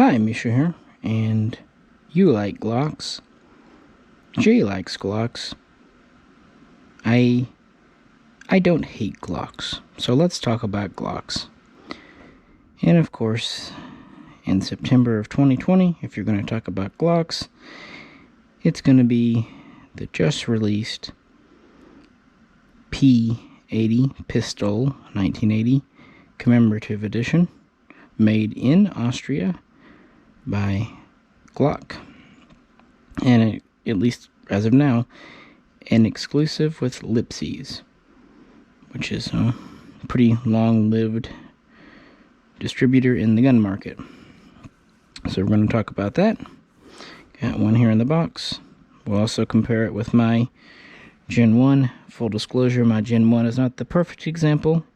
Hi, Misha here, and you like Glocks. Jay likes Glocks. I don't hate Glocks, so let's talk about Glocks. And of course, in September of 2020, if you're going to talk about Glocks, it's going to be the just released P80 Pistol 1980 commemorative edition, made in Austria by Glock, and at least as of now, an exclusive with Lipsey's, which is a pretty long-lived distributor in the gun market. So we're going to talk about that. Got one here in the box. We'll also compare it with my Gen 1. Full disclosure, my Gen 1 is not the perfect example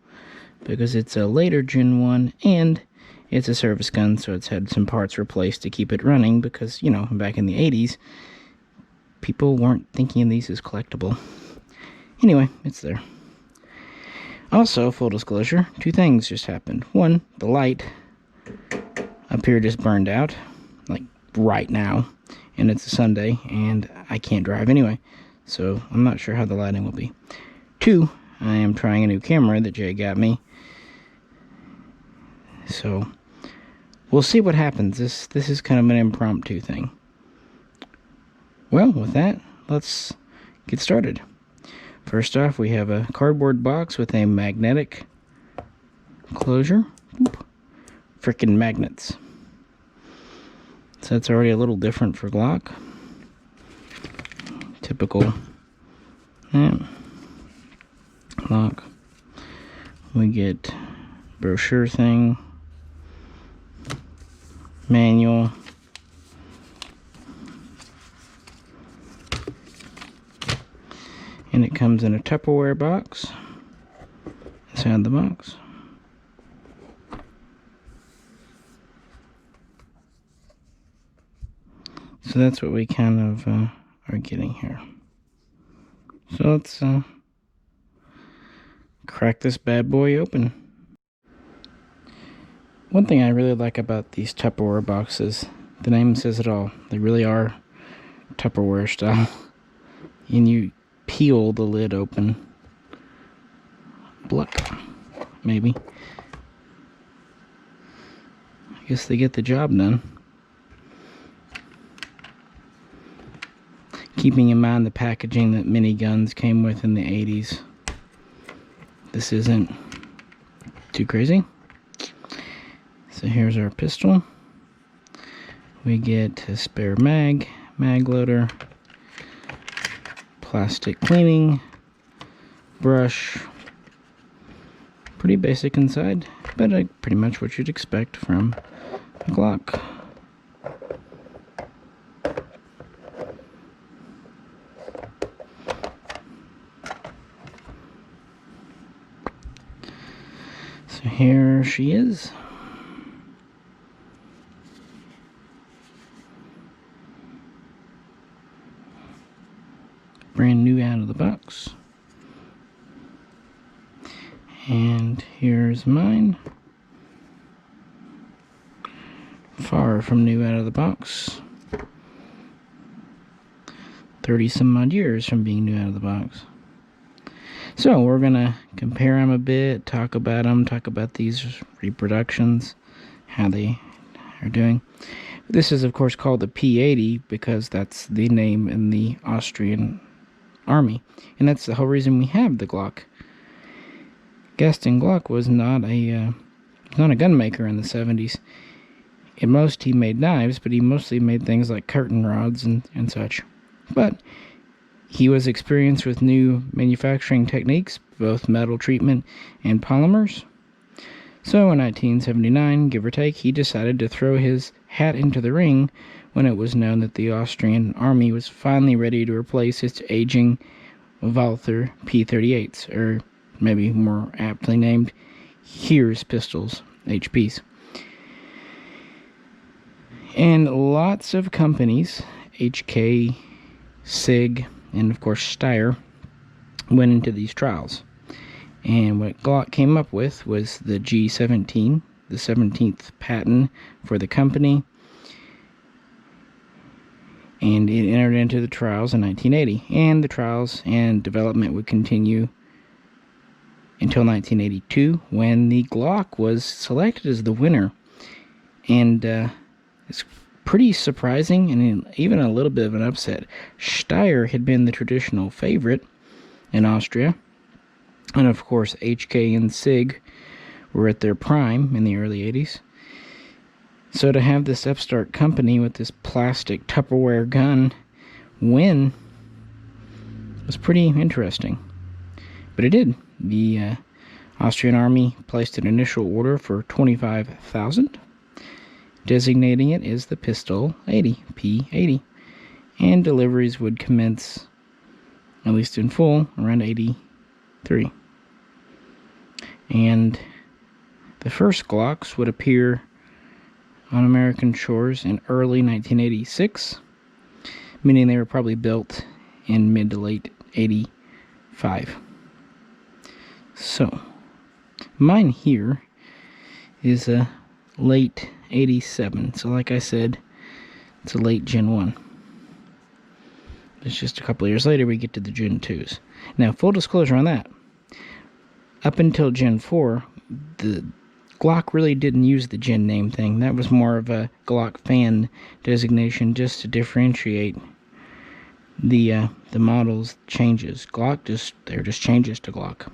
because it's a later Gen 1 and it's a service gun, so it's had some parts replaced to keep it running because, you know, back in the 80s, people weren't thinking of these as collectible. Anyway, it's there. Also, full disclosure, two things just happened. One, the light up here just burned out, like right now, and it's a Sunday, and I can't drive anyway, so I'm not sure how the lighting will be. Two, I am trying a new camera that Jay got me, so we'll see what happens. This is kind of an impromptu thing. Well, with that, let's get started. First off, we have a cardboard box with a magnetic closure. Frickin' magnets. So that's already a little different for Glock. Typical Glock. We get brochure thing, manual, and it comes in a Tupperware box inside the box. So that's what we kind of are getting here. So let's crack this bad boy open. One thing I really like about these Tupperware boxes, the name says it all. They really are Tupperware style. And you peel the lid open. Bluck, maybe. I guess they get the job done. Keeping in mind the packaging that miniguns came with in the 80s. This isn't too crazy. So here's our pistol. We get a spare mag loader, plastic cleaning brush. Pretty basic inside, but pretty much what you'd expect from a Glock. So here she is. Brand new out of the box. And here's mine. Far from new out of the box. 30 some odd years from being new out of the box. So we're gonna compare them a bit, talk about them, talk about these reproductions, how they are doing. This is of course called the P80 because that's the name in the Austrian army, and that's the whole reason we have the Glock. Gaston Glock was not a gun maker in the 70s. At most he made knives, but he mostly made things like curtain rods and such. But he was experienced with new manufacturing techniques, both metal treatment and polymers. So in 1979, give or take, he decided to throw his hat into the ring when it was known that the Austrian army was finally ready to replace its aging Walther P38s, or maybe more aptly named herein pistols, HPs. And lots of companies, HK, SIG, and of course Steyr, went into these trials. And what Glock came up with was the G17, the 17th patent for the company, and it entered into the trials in 1980. And the trials and development would continue until 1982, when the Glock was selected as the winner. And it's pretty surprising and even a little bit of an upset. Steyr had been the traditional favorite in Austria, and of course HK and SIG were at their prime in the early 80s. So to have this upstart company with this plastic Tupperware gun win was pretty interesting. But it did. The Austrian army placed an initial order for 25,000, designating it as the Pistol 80, P80, and deliveries would commence, at least in full, around 83. And the first Glocks would appear on American shores in early 1986, meaning they were probably built in mid to late 85. So, mine here is a late 87. So like I said, it's a late Gen 1. It's just a couple of years later we get to the Gen 2s. Now, full disclosure on that. Up until Gen 4, the Glock really didn't use the Gen name thing. That was more of a Glock fan designation just to differentiate the model's changes. They're just changes to Glock.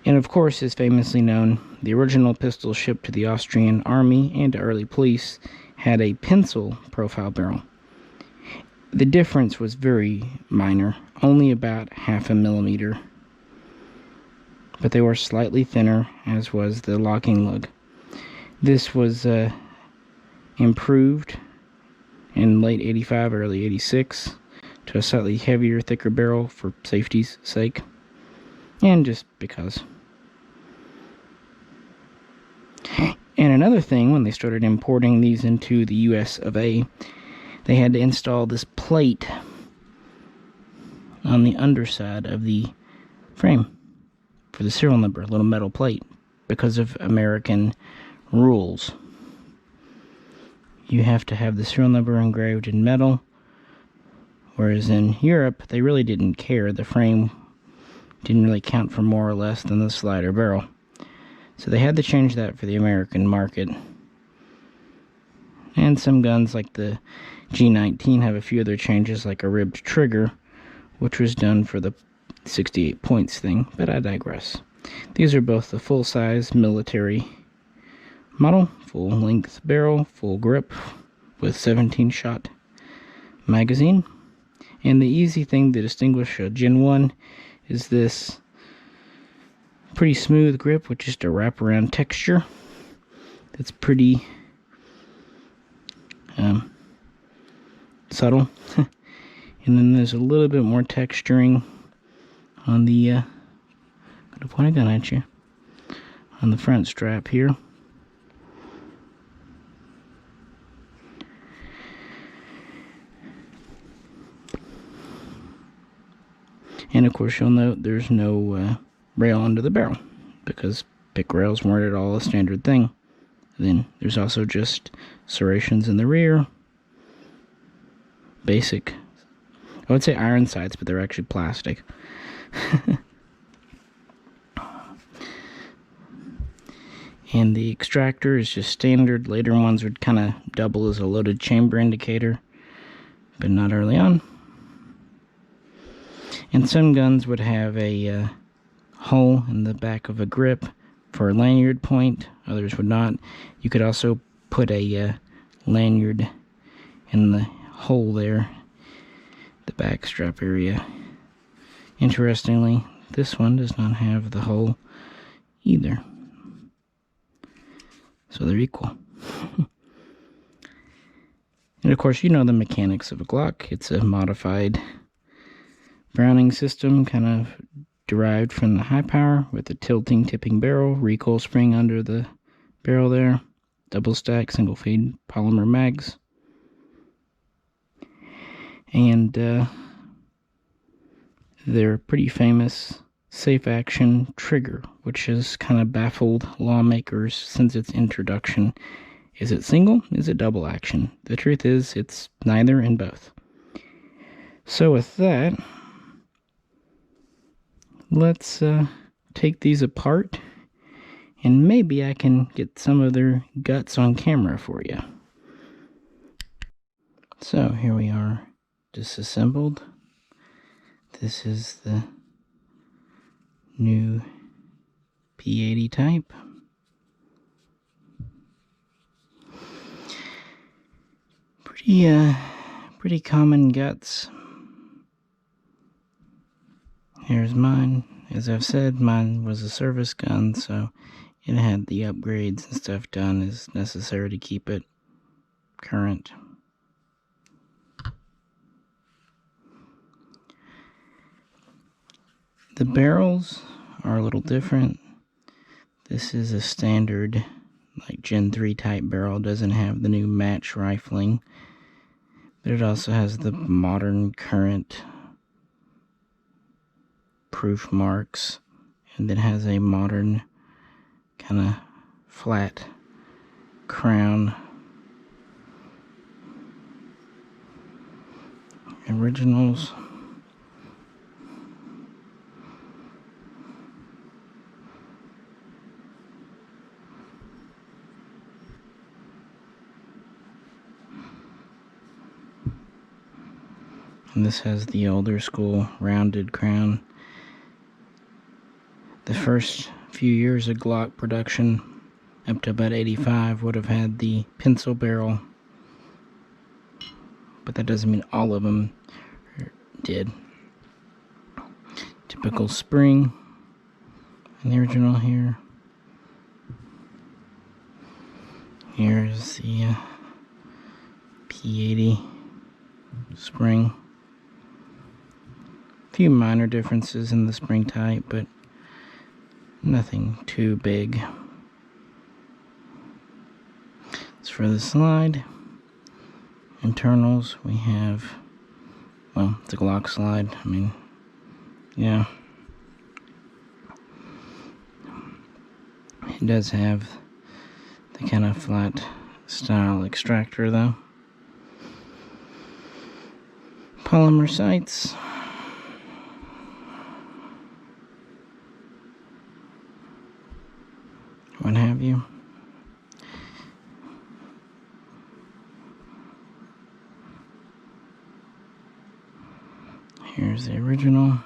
And of course, as famously known, the original pistol shipped to the Austrian army and to early police had a pencil profile barrel. The difference was very minor, only about 0.5 millimeter. But they were slightly thinner, as was the locking lug. This was improved in late 85, early 86 to a slightly heavier, thicker barrel for safety's sake, and just because. And another thing, when they started importing these into the US of A, they had to install this plate on the underside of the frame for the serial number, a little metal plate, because of American rules. You have to have the serial number engraved in metal, whereas in Europe, they really didn't care. The frame didn't really count for more or less than the slider barrel. So they had to change that for the American market. And some guns like the G19 have a few other changes, like a ribbed trigger, which was done for the 68 points thing, but I digress. These are both the full-size military model, full-length barrel, full grip, with 17-shot magazine. And the easy thing to distinguish a Gen 1 is this pretty smooth grip with just a wraparound texture that's pretty subtle. And then there's a little bit more texturing on the I'm gonna point a gun at you, on the front strap here. And of course you'll note there's no rail under the barrel, because pick rails weren't at all a standard thing. Then there's also just serrations in the rear, basic, I would say iron sights, but they're actually plastic. And the extractor is just standard. Later ones would kind of double as a loaded chamber indicator, but not early on. And some guns would have a hole in the back of a grip for a lanyard point, others would not. You could also put a lanyard in the hole there, the back strap area. Interestingly, this one does not have the hole either. So they're equal. And of course, you know the mechanics of a Glock. It's a modified Browning system, kind of derived from the high power, with a tilting tipping barrel, recoil spring under the barrel there, double stack, single feed polymer mags. And their pretty famous safe action trigger, which has kind of baffled lawmakers since its introduction Is it single? Is it double action? The truth is, it's neither and both. So with that, let's take these apart, and maybe I can get some of their guts on camera for you. So here we are, disassembled. This is the new P80 type. Pretty common guts. Here's mine. As I've said, mine was a service gun, so it had the upgrades and stuff done as necessary to keep it current. The barrels are a little different. This is a standard, like Gen 3 type barrel. Doesn't have the new match rifling, but it also has the modern current proof marks, and it has a modern kind of flat crown. Originals. And this has the older school rounded crown. The first few years of Glock production, up to about 85, would have had the pencil barrel, but that doesn't mean all of them did. Typical spring in the original here. Here's the P80 spring. A few minor differences in the spring type, but nothing too big. As for the slide, internals, we have, well, it's a Glock slide. I mean, yeah. It does have the kind of flat style extractor though. Polymer sights. What have you. Here's the original.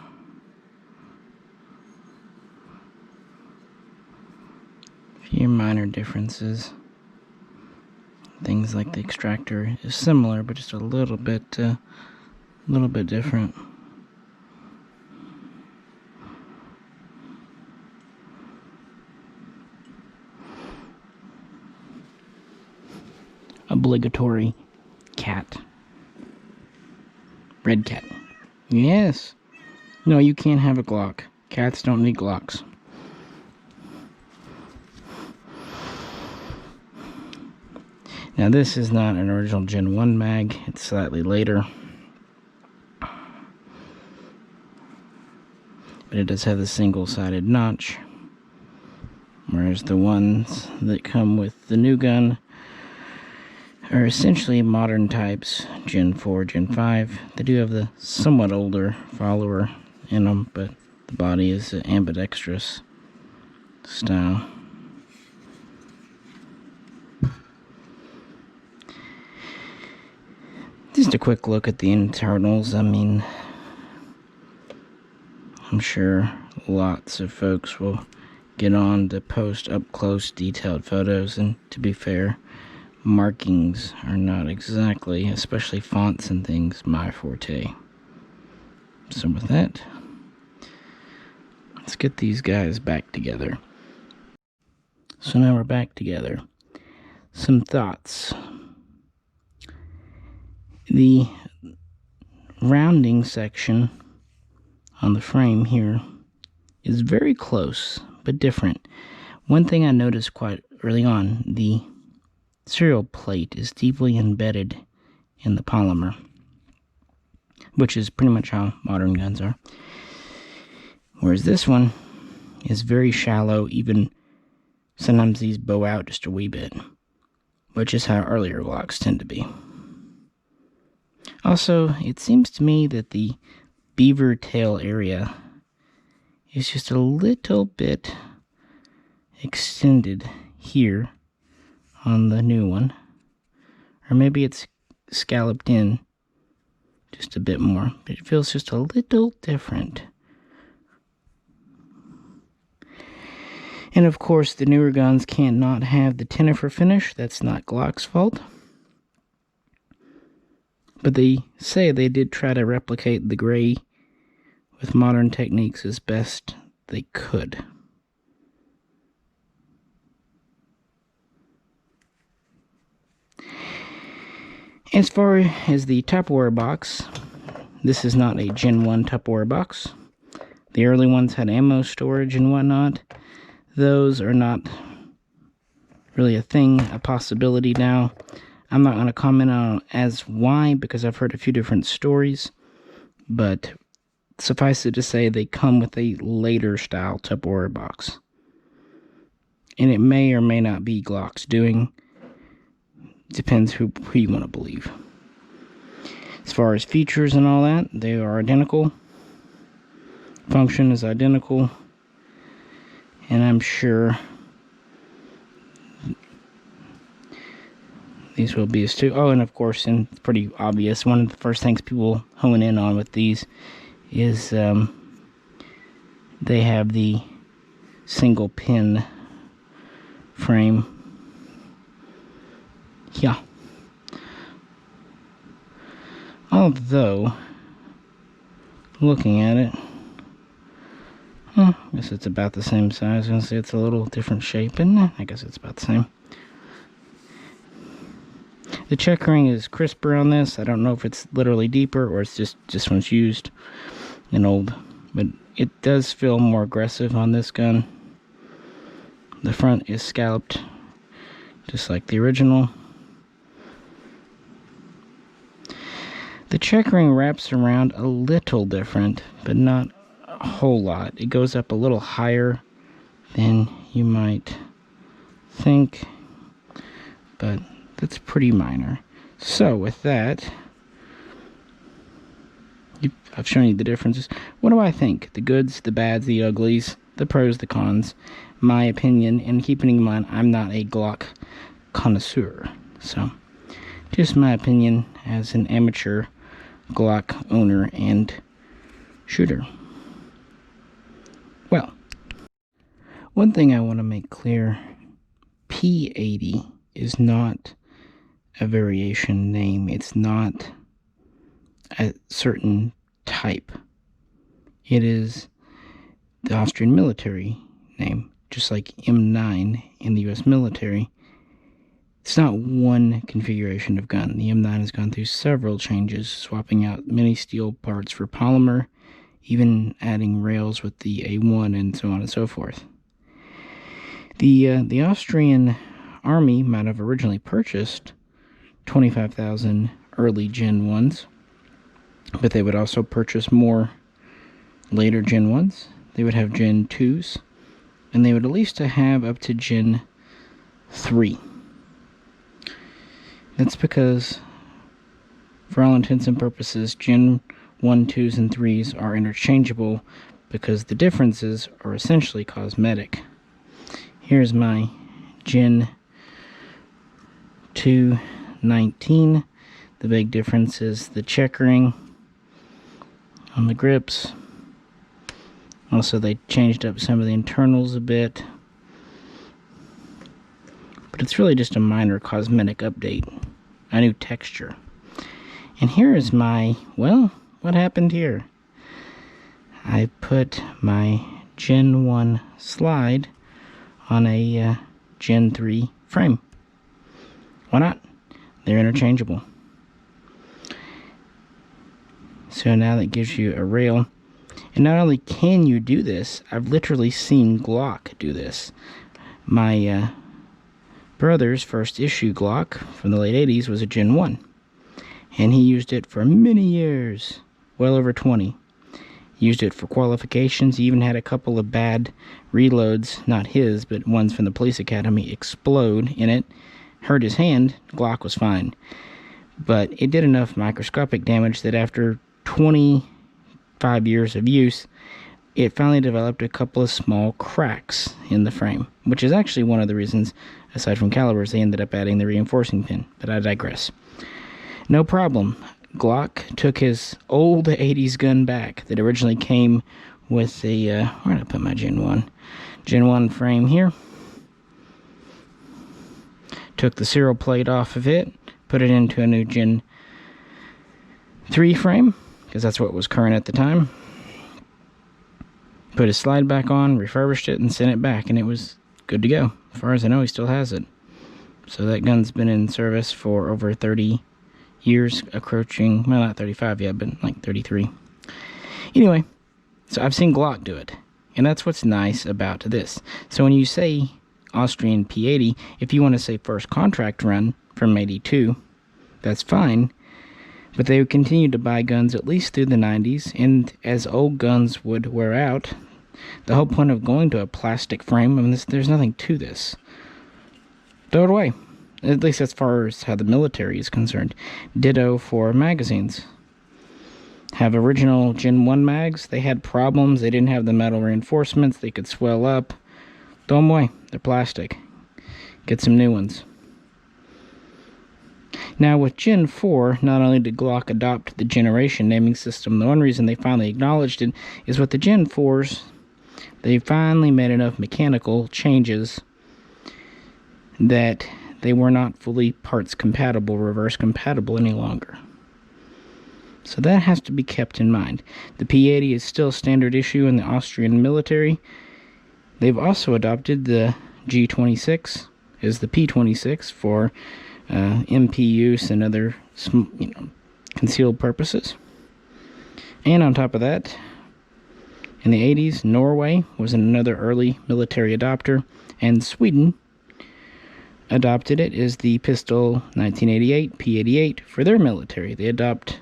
A few minor differences. Things like the extractor is similar, but just a little bit different. Obligatory cat. Red cat. Yes. No, you can't have a Glock. Cats don't need Glocks. Now this is not an original Gen 1 mag. It's slightly later. But it does have the single-sided notch. Whereas the ones that come with the new gun are essentially modern types, Gen 4, Gen 5. They do have the somewhat older follower in them, but the body is ambidextrous style. Just a quick look at the internals. I mean, I'm sure lots of folks will get on to post up-close detailed photos, and to be fair, markings are not exactly, especially fonts and things, my forte. So with that, let's get these guys back together. So now we're back together. Some thoughts. The rounding section on the frame here is very close, but different. One thing I noticed quite early on, the serial plate is deeply embedded in the polymer, which is pretty much how modern guns are. Whereas this one is very shallow, even sometimes these bow out just a wee bit. which is how earlier Glocks tend to be. Also, it seems to me that the beaver tail area is just a little bit extended here on the new one. Or maybe it's scalloped in just a bit more, but it feels just a little different. And of course, the newer guns can't not have the tinnifer finish. That's not Glock's fault. But they say they did try to replicate the gray with modern techniques as best they could. As far as the Tupperware box, this is not a Gen 1 Tupperware box. The early ones had ammo storage and whatnot. Those are not really a thing, a possibility now. I'm not going to comment on as why, because I've heard a few different stories, but suffice it to say they come with a later style Tupperware box. And it may or may not be Glock's doing. Depends who you want to believe. As far as features and all that, they are identical. Function is identical. And I'm sure these will be as too. Oh, and of course, and it's pretty obvious, one of the first things people hone in on with these is they have the single pin frame. Yeah. Although, looking at it, I guess it's about the same size. I was going to say it's a little different shape, and I guess it's about the same. The checkering is crisper on this. I don't know if it's literally deeper or it's just this one's used and old, but it does feel more aggressive on this gun. The front is scalloped, just like the original. The checkering wraps around a little different, but not a whole lot. It goes up a little higher than you might think, but that's pretty minor. So with that, I've shown you the differences. What do I think? The goods, the bads, the uglies, the pros, the cons. My opinion, and keeping in mind I'm not a Glock connoisseur, so just my opinion as an amateur Glock owner and shooter. Well, one thing I want to make clear, P80 is not a variation name. It's not a certain type. It is the Austrian military name, just like M9 in the US military. It's not one configuration of gun. The M9 has gone through several changes, swapping out many steel parts for polymer, even adding rails with the A1 and so on and so forth. The Austrian army might have originally purchased 25,000 early Gen 1s, but they would also purchase more later Gen 1s. They would have Gen 2s, and they would at least have up to Gen 3. That's because, for all intents and purposes, Gen 1, 2s, and 3s are interchangeable because the differences are essentially cosmetic. Here's my Gen 19. The big difference is the checkering on the grips. Also, they changed up some of the internals a bit. But it's really just a minor cosmetic update. A new texture. And here is my, well, what happened here? I put my Gen 1 slide on a Gen 3 frame. Why not? They're interchangeable. So now that gives you a rail. And not only can you do this, I've literally seen Glock do this. My brother's first issue Glock from the late 80s was a Gen 1. And he used it for many years. Well over 20. He used it for qualifications. He even had a couple of bad reloads, not his, but ones from the police academy, explode in it. hurt his hand, Glock was fine. But it did enough microscopic damage that after 25 years of use, it finally developed a couple of small cracks in the frame, which is actually one of the reasons, aside from calibers, they ended up adding the reinforcing pin, but I digress. No problem. Glock took his old 80s gun back that originally came with the, where did I put my Gen 1? Gen 1 frame here. Took the serial plate off of it, put it into a new Gen 3 frame, because that's what was current at the time. Put his slide back on, refurbished it, and sent it back, and it was good to go. As far as I know, he still has it. So that gun's been in service for over 30 years, approaching, well, not 35 yet, but like 33. Anyway, so I've seen Glock do it, and that's what's nice about this. So when you say Austrian P80, if you want to say first contract run from 82, that's fine, but they would continue to buy guns at least through the 90s, and as old guns would wear out, the whole point of going to a plastic frame, I mean, there's nothing to this. Throw it away. At least as far as how the military is concerned. Ditto for magazines. Have original Gen 1 mags. They had problems. They didn't have the metal reinforcements. They could swell up. Throw them away. They're plastic. Get some new ones. Now with Gen 4, not only did Glock adopt the generation naming system, the one reason they finally acknowledged it is with the Gen 4s, they finally made enough mechanical changes that they were not fully parts compatible, reverse compatible any longer. So that has to be kept in mind. The P80 is still standard issue in the Austrian military. They've also adopted the G26 as the P26 for MP use and other concealed purposes. And on top of that, in the 80s, Norway was another early military adopter, and Sweden adopted it as the pistol 1988 P88 for their military. They adopted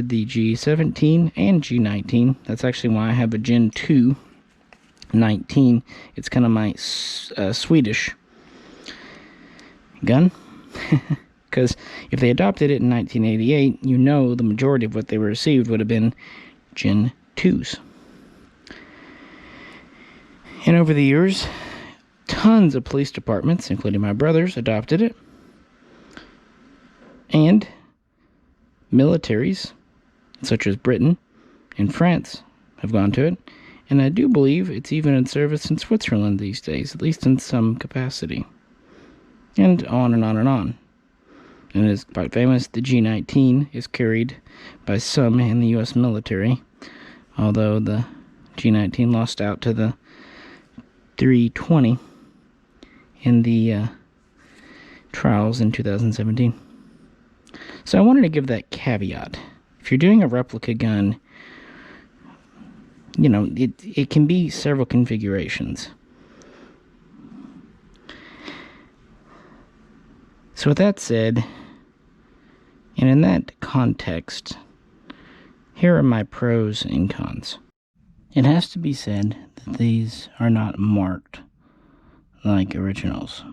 the G17 and G19. That's actually why I have a Gen 2 19. It's kind of my Swedish gun. Because if they adopted it in 1988, you know the majority of what they received would have been Gen 2s. And over the years, tons of police departments, including my brother's, adopted it. And militaries, such as Britain and France, have gone to it. And I do believe it's even in service in Switzerland these days, at least in some capacity. And on and on and on. And it's quite famous, the G19 is carried by some in the U.S. military, although the G19 lost out to the 320 in the trials in 2017. So I wanted to give that caveat. If you're doing a replica gun, you know, it can be several configurations. So with that said, and in that context, here are my pros and cons. It has to be said that these are not marked like originals.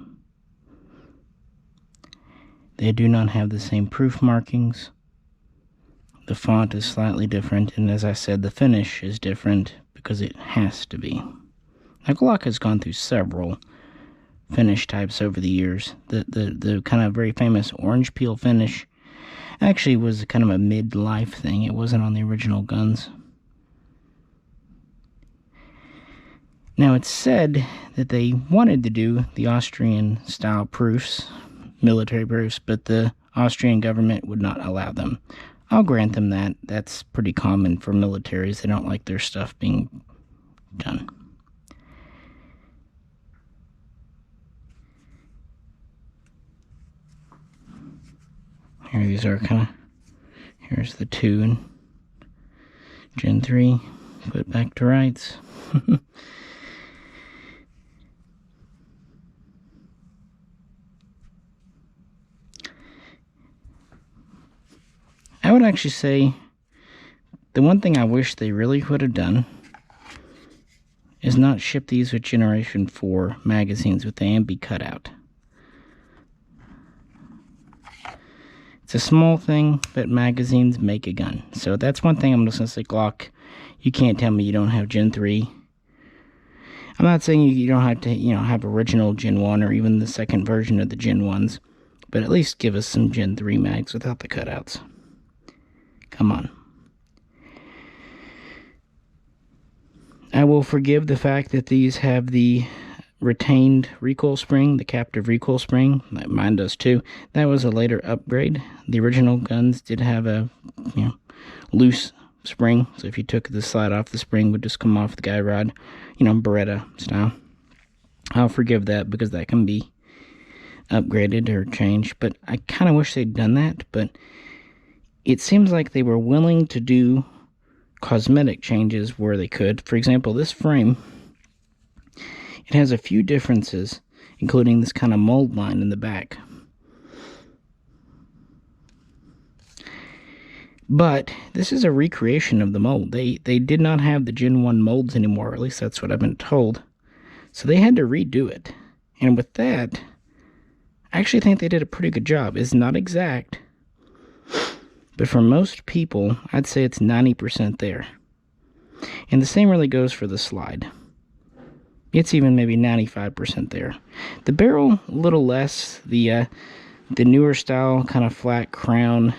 They do not have the same proof markings. The font is slightly different, and as I said, the finish is different because it has to be. Now, Glock has gone through several finish types over the years. The kind of very famous orange peel finish actually was kind of a mid-life thing. It wasn't on the original guns. Now, it's said that they wanted to do the Austrian style proofs, military proofs, but the Austrian government would not allow them. I'll grant them that. That's pretty common for militaries. They don't like their stuff being done. Here these are kind of, here's the 2 and Gen 3, put back to rights. I would actually say the one thing I wish they really would have done is not ship these with Generation 4 magazines with the ambi cutout. It's a small thing, but magazines make a gun. So that's one thing I'm just going to say, Glock, you can't tell me you don't have Gen 3. I'm not saying you don't have to, have original Gen 1 or even the second version of the Gen 1s, but at least give us some Gen 3 mags without the cutouts. Come on. I will forgive the fact that these have the retained recoil spring, the captive recoil spring. Mine does too. That was a later upgrade. The original guns did have a loose spring, so if you took the slide off, the spring would just come off the guy rod, Beretta style. I'll forgive that because that can be upgraded or changed, but I kind of wish they'd done that. But it seems like they were willing to do cosmetic changes where they could. For example, this frame, it has a few differences, including this kind of mold line in the back. But this is a recreation of the mold. They did not have the Gen 1 molds anymore, or at least that's what I've been told. So they had to redo it. And with that, I actually think they did a pretty good job. It's not exact, but for most people, I'd say it's 90% there. And the same really goes for the slide. It's even maybe 95% there. The barrel, a little less. The newer style, kind of flat crown,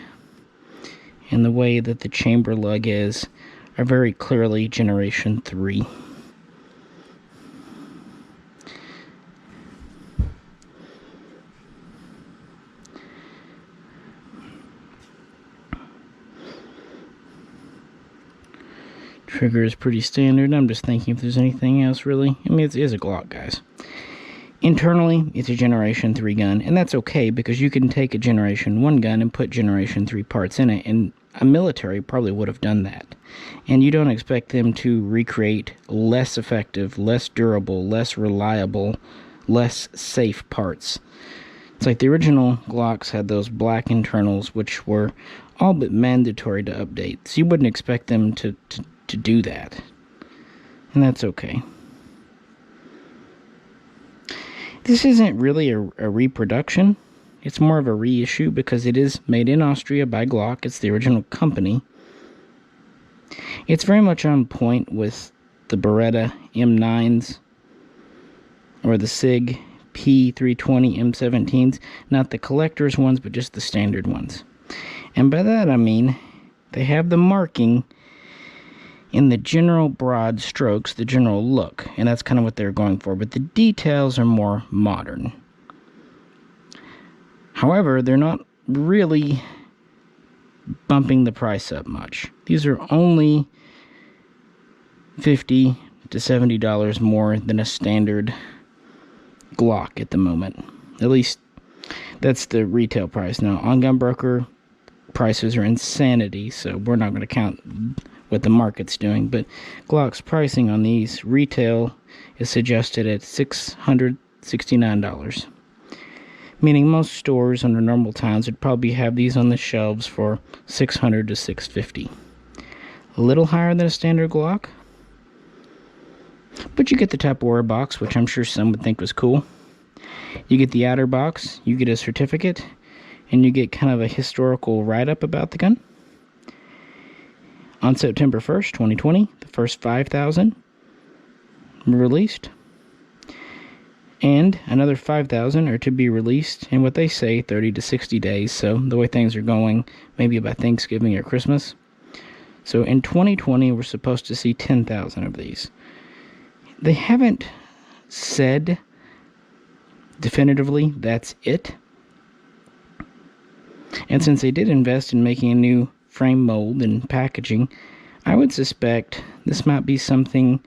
and the way that the chamber lug is, are very clearly Generation 3. Trigger is pretty standard. I'm just thinking if there's anything else really. I mean, it is a Glock, guys. Internally, it's a Generation 3 gun, and that's okay because you can take a Generation 1 gun and put Generation 3 parts in it, and a military probably would have done that. And you don't expect them to recreate less effective, less durable, less reliable, less safe parts. It's like the original Glocks had those black internals, which were all but mandatory to update. So you wouldn't expect them to do that. And that's okay. This isn't really a reproduction. It's more of a reissue because it is made in Austria by Glock. It's the original company. It's very much on point with the Beretta M9s or the SIG P320 M17s. Not the collector's ones, but just the standard ones. And by that I mean they have the marking in the general broad strokes, the general look, and that's kind of what they're going for, but the details are more modern. However, they're not really bumping the price up much. These are only $50 to $70 more than a standard Glock at the moment. At least that's the retail price. Now, on Gunbroker, prices are insanity, so we're not going to count what the market's doing, but Glock's pricing on these retail is suggested at $669, meaning most stores under normal times would probably have these on the shelves for $600 to $650. A little higher than a standard Glock, but you get the Tupperware box, which I'm sure some would think was cool. You get the outer box, you get a certificate, and you get kind of a historical write-up about the gun. On September 1st, 2020, the first 5,000 were released. And another 5,000 are to be released in what they say 30 to 60 days. So the way things are going, maybe by Thanksgiving or Christmas. So in 2020, we're supposed to see 10,000 of these. They haven't said definitively that's it. And since they did invest in making a new frame mold and packaging, I would suspect this might be something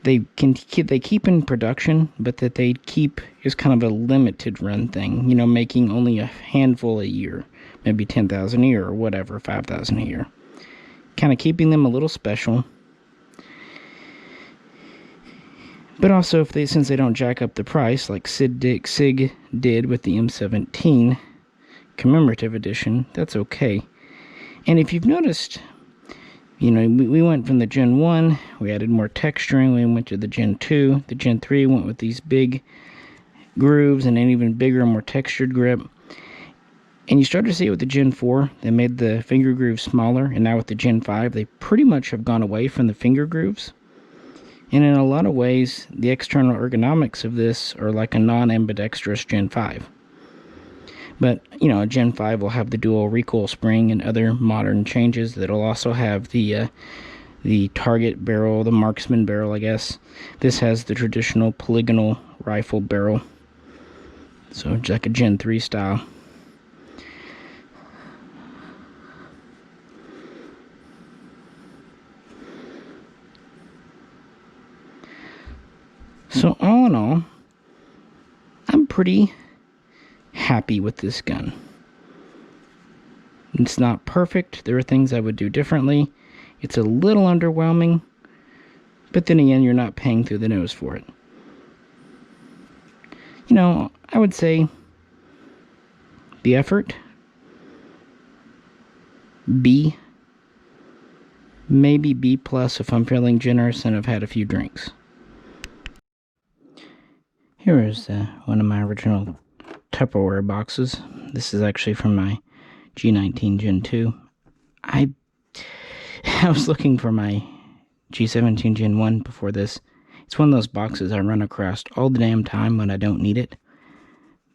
they keep in production, but that they keep is kind of a limited run thing, making only a handful a year, maybe 10,000 a year or whatever, 5,000 a year, kind of keeping them a little special. But also, since they don't jack up the price like SIG did with the M17 commemorative edition, that's okay. And if you've noticed, we went from the Gen 1, we added more texturing, we went to the Gen 2, the Gen 3 went with these big grooves and an even bigger, more textured grip. And you start to see it with the Gen 4. They made the finger grooves smaller, and now with the Gen 5, they pretty much have gone away from the finger grooves. And in a lot of ways, the external ergonomics of this are like a non-ambidextrous Gen 5. But, you know, a Gen 5 will have the dual recoil spring and other modern changes that'll also have the target barrel, the marksman barrel, I guess. This has the traditional polygonal rifle barrel. So it's like a Gen 3 style. So all in all, I'm pretty happy with this gun. It's not perfect. There are things I would do differently. It's a little underwhelming, but then again, you're not paying through the nose for it. You know, I would say the effort, B, maybe B plus if I'm feeling generous and I've had a few drinks. Here is one of my original Tupperware boxes. This is actually from my G19 Gen 2. I was looking for my G17 Gen 1 before this. It's one of those boxes I run across all the damn time when I don't need it.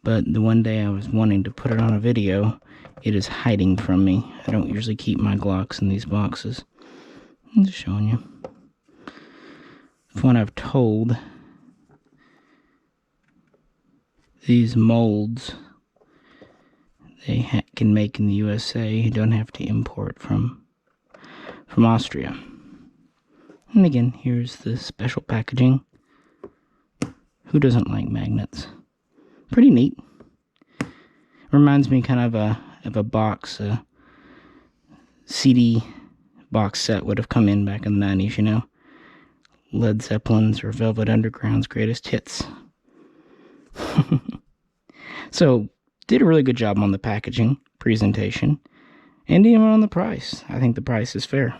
But the one day I was wanting to put it on a video, it is hiding from me. I don't usually keep my Glocks in these boxes. I'm just showing you. From what I've told, these molds they can make in the USA. You don't have to import from Austria. And again, here's the special packaging. Who doesn't like magnets? Pretty neat. Reminds me kind of a box, a CD box set would have come in back in the 90s, you know. Led Zeppelin's or Velvet Underground's greatest hits. So, did a really good job on the packaging, presentation, and even on the price. I think the price is fair.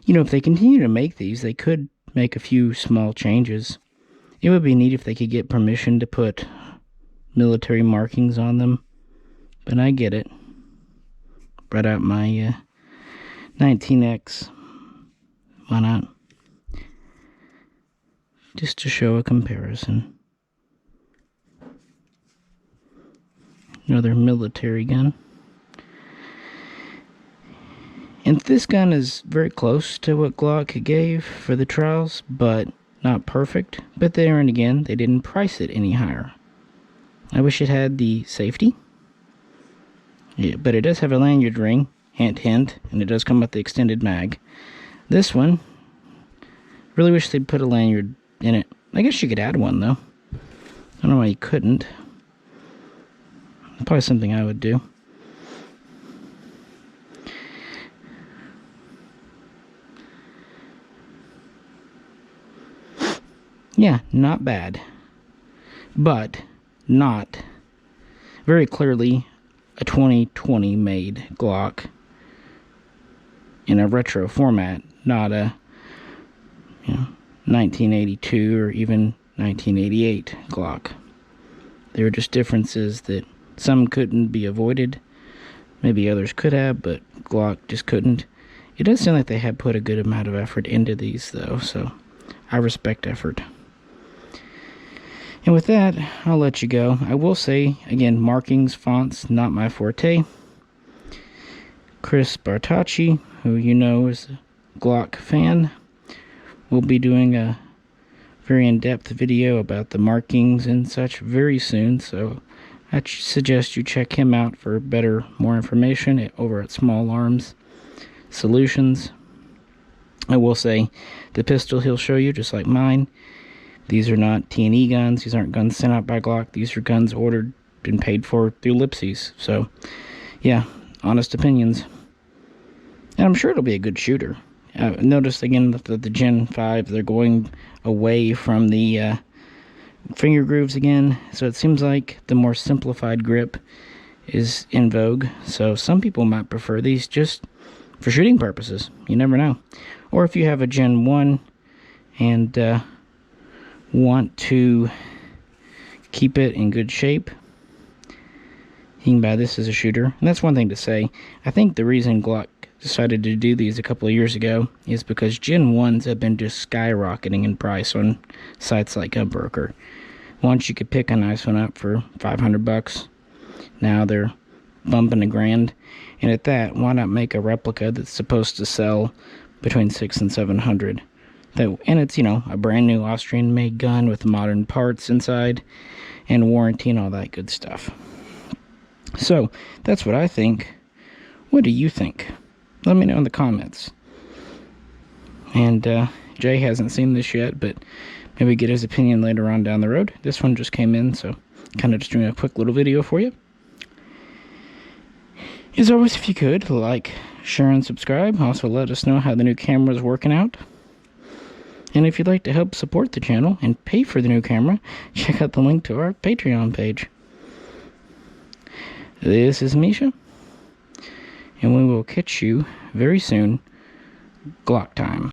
You know, if they continue to make these, they could make a few small changes. It would be neat if they could get permission to put military markings on them, but I get it. Brought out my 19X. Why not? Just to show a comparison. Another military gun. And this gun is very close to what Glock gave for the trials, but not perfect. But there and again, they didn't price it any higher. I wish it had the safety. Yeah, but it does have a lanyard ring, hint hint, and it does come with the extended mag. This one, really wish they'd put a lanyard in it. I guess you could add one though. I don't know why you couldn't. Probably something I would do. Yeah, not bad. But not very clearly a 2020 made Glock in a retro format, not a 1982 or even 1988 Glock. There are just differences that some couldn't be avoided. Maybe others could have, but Glock just couldn't. It does seem like they have put a good amount of effort into these, though, so I respect effort. And with that, I'll let you go. I will say, again, markings, fonts, not my forte. Chris Bartacci, who you know is a Glock fan, will be doing a very in-depth video about the markings and such very soon, so I suggest you check him out for more information over at Small Arms Solutions. I will say, the pistol he'll show you, just like mine, these are not T&E guns. These aren't guns sent out by Glock. These are guns ordered and paid for through Lipsey's. So, yeah, honest opinions. And I'm sure it'll be a good shooter. Notice again that the Gen 5, they're going away from the finger grooves again, so it seems like the more simplified grip is in vogue. So some people might prefer these just for shooting purposes. You never know. Or if you have a Gen 1 and want to keep it in good shape, You can buy this as a shooter. And that's one thing to say. I think the reason Glock decided to do these a couple of years ago is because Gen 1s have been just skyrocketing in price on sites like Gunbroker. Once you could pick a nice one up for $500. Now they're bumping $1,000. And at that, why not make a replica that's supposed to sell between $600 and $700? And it's, a brand new Austrian made gun with modern parts inside and warranty and all that good stuff. So that's what I think. What do you think? Let me know in the comments. And Jay hasn't seen this yet, but maybe get his opinion later on down the road. This one just came in, so kind of just doing a quick little video for you. As always, if you could, like, share, and subscribe. Also, let us know how the new camera is working out. And if you'd like to help support the channel and pay for the new camera, check out the link to our Patreon page. This is Misha, and we will catch you very soon. Glock time.